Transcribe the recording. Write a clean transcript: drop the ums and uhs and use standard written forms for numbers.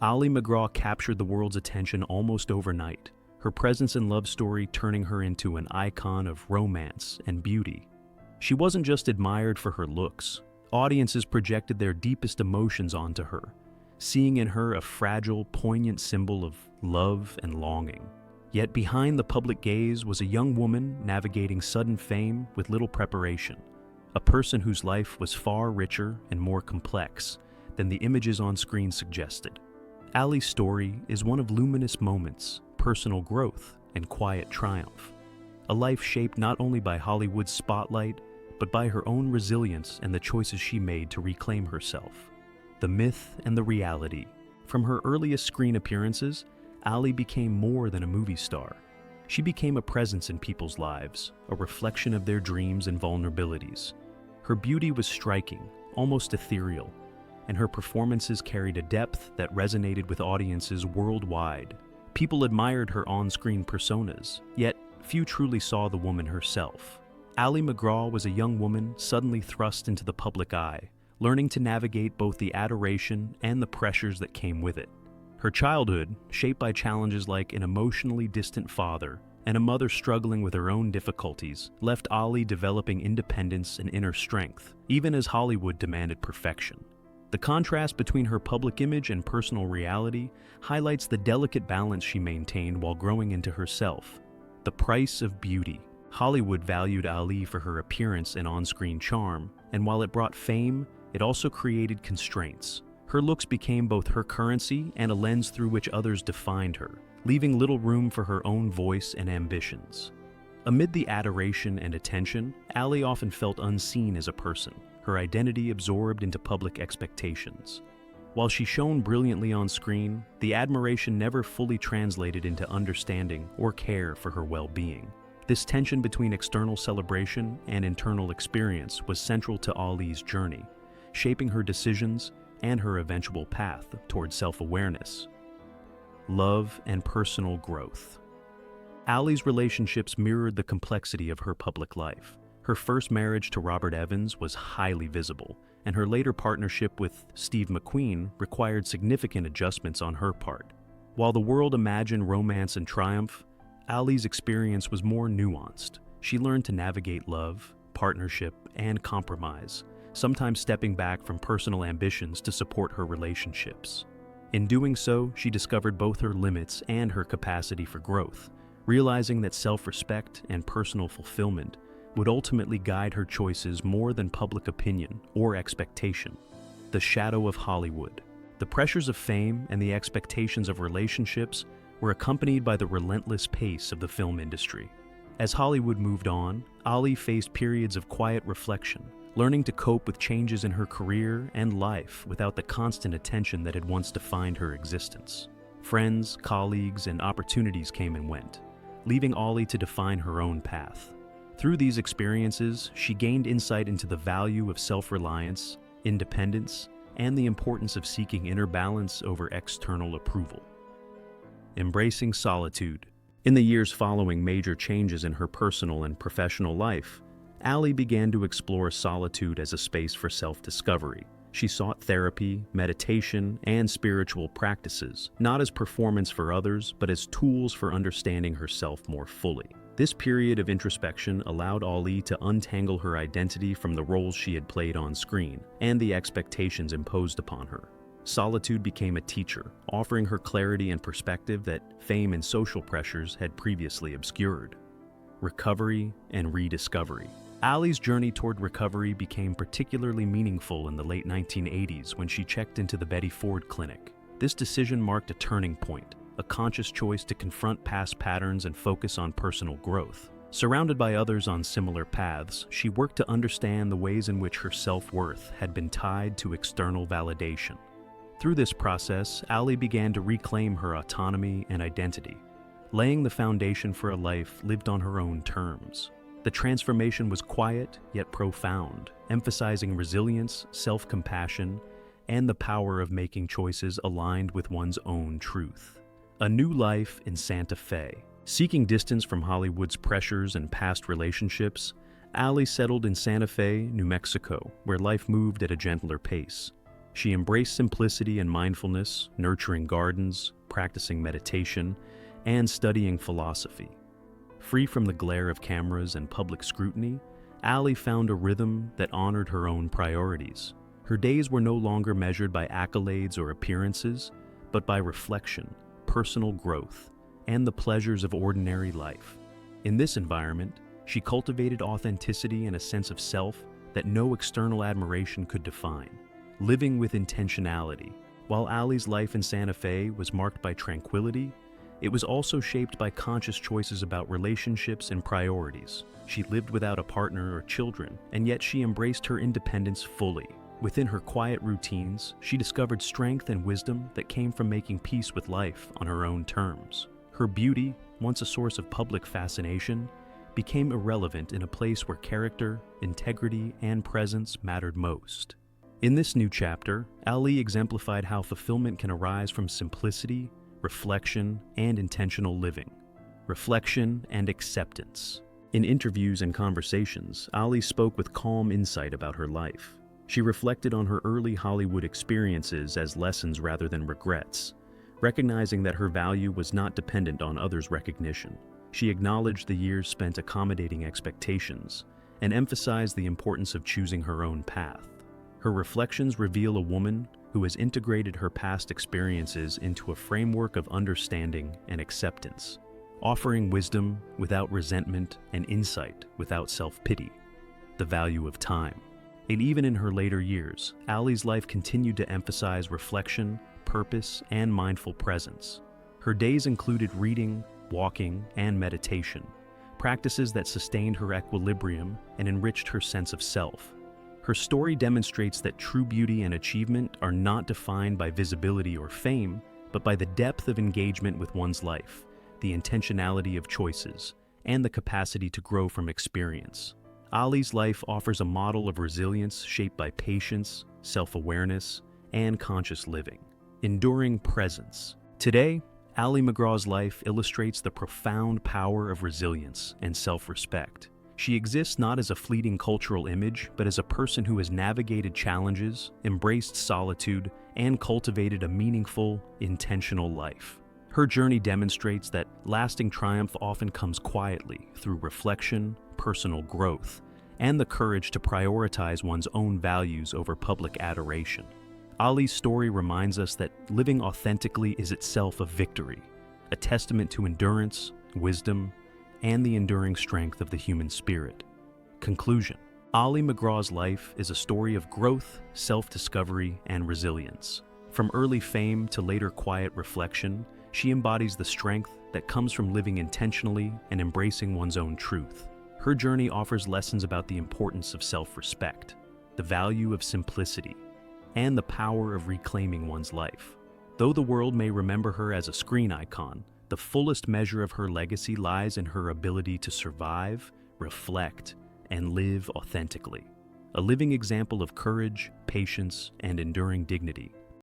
Ali MacGraw captured the world's attention almost overnight, her presence and love story turning her into an icon of romance and beauty. She wasn't just admired for her looks. Audiences projected their deepest emotions onto her, seeing in her a fragile, poignant symbol of love and longing. Yet behind the public gaze was a young woman navigating sudden fame with little preparation, a person whose life was far richer and more complex than the images on screen suggested. Ali's story is one of luminous moments, personal growth, and quiet triumph. A life shaped not only by Hollywood's spotlight, but by her own resilience and the choices she made to reclaim herself. The myth and the reality. From her earliest screen appearances, Ali became more than a movie star. She became a presence in people's lives, a reflection of their dreams and vulnerabilities. Her beauty was striking, almost ethereal, and her performances carried a depth that resonated with audiences worldwide. People admired her on-screen personas, yet few truly saw the woman herself. Ali MacGraw was a young woman suddenly thrust into the public eye, learning to navigate both the adoration and the pressures that came with it. Her childhood, shaped by challenges like an emotionally distant father and a mother struggling with her own difficulties, left Ali developing independence and inner strength, even as Hollywood demanded perfection. The contrast between her public image and personal reality highlights the delicate balance she maintained while growing into herself. The price of beauty. Hollywood valued Ali for her appearance and on-screen charm, and while it brought fame, it also created constraints. Her looks became both her currency and a lens through which others defined her, leaving little room for her own voice and ambitions. Amid the adoration and attention, Ali often felt unseen as a person, her identity absorbed into public expectations. While she shone brilliantly on screen, the admiration never fully translated into understanding or care for her well-being. This tension between external celebration and internal experience was central to Ali's journey, shaping her decisions and her eventual path toward self-awareness. Love and personal growth. Ali's relationships mirrored the complexity of her public life. Her first marriage to Robert Evans was highly visible, and her later partnership with Steve McQueen required significant adjustments on her part. While the world imagined romance and triumph, Ali's experience was more nuanced. She learned to navigate love, partnership, and compromise, sometimes stepping back from personal ambitions to support her relationships. In doing so, she discovered both her limits and her capacity for growth, realizing that self-respect and personal fulfillment would ultimately guide her choices more than public opinion or expectation. The shadow of Hollywood. The pressures of fame and the expectations of relationships were accompanied by the relentless pace of the film industry. As Hollywood moved on, Ali faced periods of quiet reflection, learning to cope with changes in her career and life without the constant attention that had once defined her existence. Friends, colleagues, and opportunities came and went, leaving Ali to define her own path. Through these experiences, she gained insight into the value of self-reliance, independence, and the importance of seeking inner balance over external approval. Embracing solitude. In the years following major changes in her personal and professional life, Ali began to explore solitude as a space for self-discovery. She sought therapy, meditation, and spiritual practices, not as performance for others, but as tools for understanding herself more fully. This period of introspection allowed Ali to untangle her identity from the roles she had played on screen and the expectations imposed upon her. Solitude became a teacher, offering her clarity and perspective that fame and social pressures had previously obscured. Recovery and rediscovery. Ali's journey toward recovery became particularly meaningful in the late 1980s when she checked into the Betty Ford Clinic. This decision marked a turning point, a conscious choice to confront past patterns and focus on personal growth. Surrounded by others on similar paths, she worked to understand the ways in which her self-worth had been tied to external validation. Through this process, Ali began to reclaim her autonomy and identity, laying the foundation for a life lived on her own terms. The transformation was quiet yet profound, emphasizing resilience, self-compassion, and the power of making choices aligned with one's own truth. A new life in Santa Fe. Seeking distance from Hollywood's pressures and past relationships, Ali settled in Santa Fe, New Mexico, where life moved at a gentler pace. She embraced simplicity and mindfulness, nurturing gardens, practicing meditation, and studying philosophy. Free from the glare of cameras and public scrutiny, Ali found a rhythm that honored her own priorities. Her days were no longer measured by accolades or appearances, but by reflection, personal growth, and the pleasures of ordinary life. In this environment, she cultivated authenticity and a sense of self that no external admiration could define. Living with intentionality. While Ali's life in Santa Fe was marked by tranquility, it was also shaped by conscious choices about relationships and priorities. She lived without a partner or children, and yet she embraced her independence fully. Within her quiet routines, she discovered strength and wisdom that came from making peace with life on her own terms. Her beauty, once a source of public fascination, became irrelevant in a place where character, integrity, and presence mattered most. In this new chapter, Ali exemplified how fulfillment can arise from simplicity, reflection, and intentional living. Reflection and acceptance. In interviews and conversations, Ali spoke with calm insight about her life. She reflected on her early Hollywood experiences as lessons rather than regrets, recognizing that her value was not dependent on others' recognition. She acknowledged the years spent accommodating expectations and emphasized the importance of choosing her own path. Her reflections reveal a woman who has integrated her past experiences into a framework of understanding and acceptance, offering wisdom without resentment and insight without self-pity. The value of time. And even in her later years, Ali's life continued to emphasize reflection, purpose, and mindful presence. Her days included reading, walking, and meditation, practices that sustained her equilibrium and enriched her sense of self. Her story demonstrates that true beauty and achievement are not defined by visibility or fame, but by the depth of engagement with one's life, the intentionality of choices, and the capacity to grow from experience. Ali's life offers a model of resilience shaped by patience, self-awareness, and conscious living. Enduring presence. Today, Ali MacGraw's life illustrates the profound power of resilience and self-respect. She exists not as a fleeting cultural image, but as a person who has navigated challenges, embraced solitude, and cultivated a meaningful, intentional life. Her journey demonstrates that lasting triumph often comes quietly through reflection, personal growth, and the courage to prioritize one's own values over public adoration. Ali's story reminds us that living authentically is itself a victory, a testament to endurance, wisdom, and the enduring strength of the human spirit. Conclusion. Ali MacGraw's life is a story of growth, self-discovery, and resilience. From early fame to later quiet reflection, she embodies the strength that comes from living intentionally and embracing one's own truth. Her journey offers lessons about the importance of self-respect, the value of simplicity, and the power of reclaiming one's life. Though the world may remember her as a screen icon, the fullest measure of her legacy lies in her ability to survive, reflect, and live authentically. A living example of courage, patience, and enduring dignity.